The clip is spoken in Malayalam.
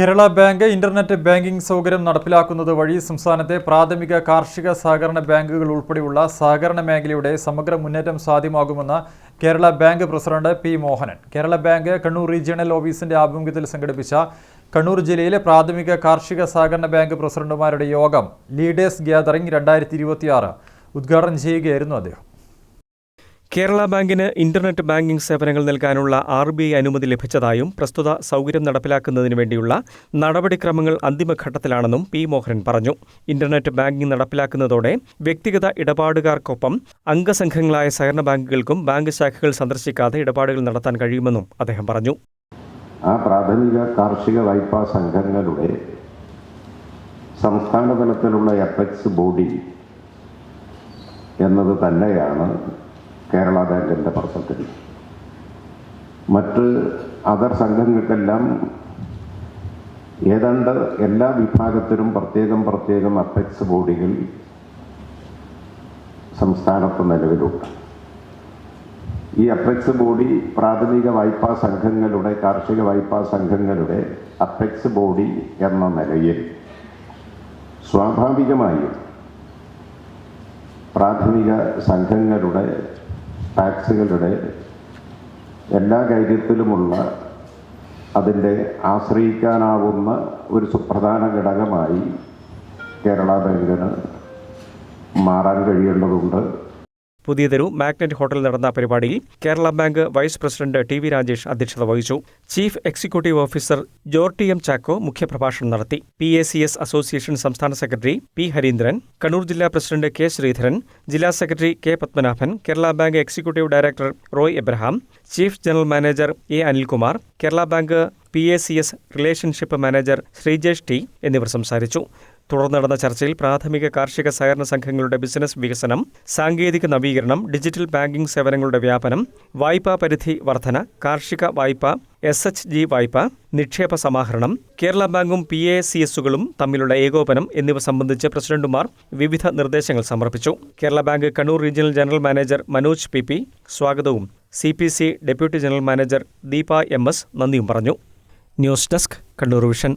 കേരള ബാങ്ക് ഇന്റർനെറ്റ് ബാങ്കിംഗ് സൗകര്യം നടപ്പിലാക്കുന്നത് വഴി സംസ്ഥാനത്തെ പ്രാഥമിക കാർഷിക സഹകരണ ബാങ്കുകൾ ഉൾപ്പെടെയുള്ള സഹകരണ മേഖലയുടെ സമഗ്ര മുന്നേറ്റം സാധ്യമാകുമെന്ന് Kerala bank president P Mohanan. Kerala bank Kannur regional ഓഫീസിന്റെ ആഭിമുഖ്യത്തിൽ സംഘടിപ്പിച്ച കണ്ണൂർ ജില്ലയിലെ പ്രാഥമിക കാർഷിക സഹകരണ ബാങ്ക് പ്രസിഡന്റുമാരുടെ യോഗം ലീഡേഴ്സ് ഗ്യാതറിംഗ് 2026 ഉദ്ഘാടനം ചെയ്യുകയായിരുന്നു അദ്ദേഹം. കേരള ബാങ്കിന് ഇന്റർനെറ്റ് ബാങ്കിംഗ് സേവനങ്ങൾ നൽകാനുള്ള RBI അനുമതി ലഭിച്ചതായും പ്രസ്തുത സൗകര്യം നടപ്പിലാക്കുന്നതിന് വേണ്ടിയുള്ള നടപടിക്രമങ്ങൾ അന്തിമഘട്ടത്തിലാണെന്നും പി മോഹനൻ പറഞ്ഞു. ഇന്റർനെറ്റ് ബാങ്കിംഗ് നടപ്പിലാക്കുന്നതോടെ വ്യക്തിഗത ഇടപാടുകാർക്കൊപ്പം അംഗസംഘങ്ങളായ സഹകരണ ബാങ്കുകൾക്കും ബാങ്ക് ശാഖകൾ സന്ദർശിക്കാതെ ഇടപാടുകൾ നടത്താൻ കഴിയുമെന്നും അദ്ദേഹം പറഞ്ഞു. ആ പ്രാഥമിക കാർഷിക വായ്പാ സംഘങ്ങളുടെ സംസ്ഥാന തലത്തിലുള്ള അപെക്സ് ബോഡി എന്നത് തന്നെയാണ് കേരള ബാങ്കിൻ്റെ പർപ്പത്തിൽ. മറ്റ് അതർ സംഘങ്ങൾക്കെല്ലാം ഏതാണ്ട് എല്ലാ വിഭാഗത്തിലും പ്രത്യേകം അപെക്സ് ബോഡികൾ സംസ്ഥാനത്ത് നിലവിലുണ്ട്. ഈ അപെക്സ് ബോഡി പ്രാഥമിക വായ്പാ സംഘങ്ങളുടെ കാർഷിക വായ്പാ സംഘങ്ങളുടെ അപെക്സ് ബോഡി എന്ന നിലയിൽ സ്വാഭാവികമായും പ്രാഥമിക സംഘങ്ങളുടെ ടാക്സുകളുടെ എല്ലാ കാര്യത്തിലുമുള്ള അതിൻ്റെ ആശ്രയിക്കാനാവുന്ന ഒരു സുപ്രധാന ഘടകമായി കേരള ബാങ്കിന് മാറാൻ കഴിയേണ്ടതുണ്ട്. പുതിയ തെരു മാഗ്നറ്റ് ഹോട്ടലിൽ നടന്ന പരിപാടിയിൽ Kerala bank vice president TV Rajesh അധ്യക്ഷത വഹിച്ചു. Chief executive officer Jorty M Chacko മുഖ്യപ്രഭാഷണം നടത്തി. PACS അസോസിയേഷൻ സംസ്ഥാന സെക്രട്ടറി P ഹരീന്ദ്രൻ, കണ്ണൂർ ജില്ലാ പ്രസിഡന്റ് K ശ്രീധരൻ, ജില്ലാ secretary K Padmanabhan, Kerala bank executive director Roy Abraham, chief general manager A Anilkumar, Kerala bank PACS relationship manager Sreejesh T എന്നിവർ സംസാരിച്ചു. തുടർന്ന് നടന്ന ചർച്ചയിൽ പ്രാഥമിക കാർഷിക സഹകരണ സംഘങ്ങളുടെ ബിസിനസ് വികസനം, സാങ്കേതിക നവീകരണം, ഡിജിറ്റൽ ബാങ്കിംഗ് സേവനങ്ങളുടെ വ്യാപനം, വായ്പാ പരിധി വർധന, കാർഷിക വായ്പ, SHG വായ്പ, നിക്ഷേപ സമാഹരണം, കേരള ബാങ്കും PACSകളും തമ്മിലുള്ള ഏകോപനം എന്നിവ സംബന്ധിച്ച് പ്രസിഡന്റുമാർ വിവിധ നിർദ്ദേശങ്ങൾ സമർപ്പിച്ചു. Kerala bank Kannur regional general manager Manoj PP സ്വാഗതവും CPC deputy general manager Deepa MS നന്ദിയും പറഞ്ഞു. News desk, Kannur vision.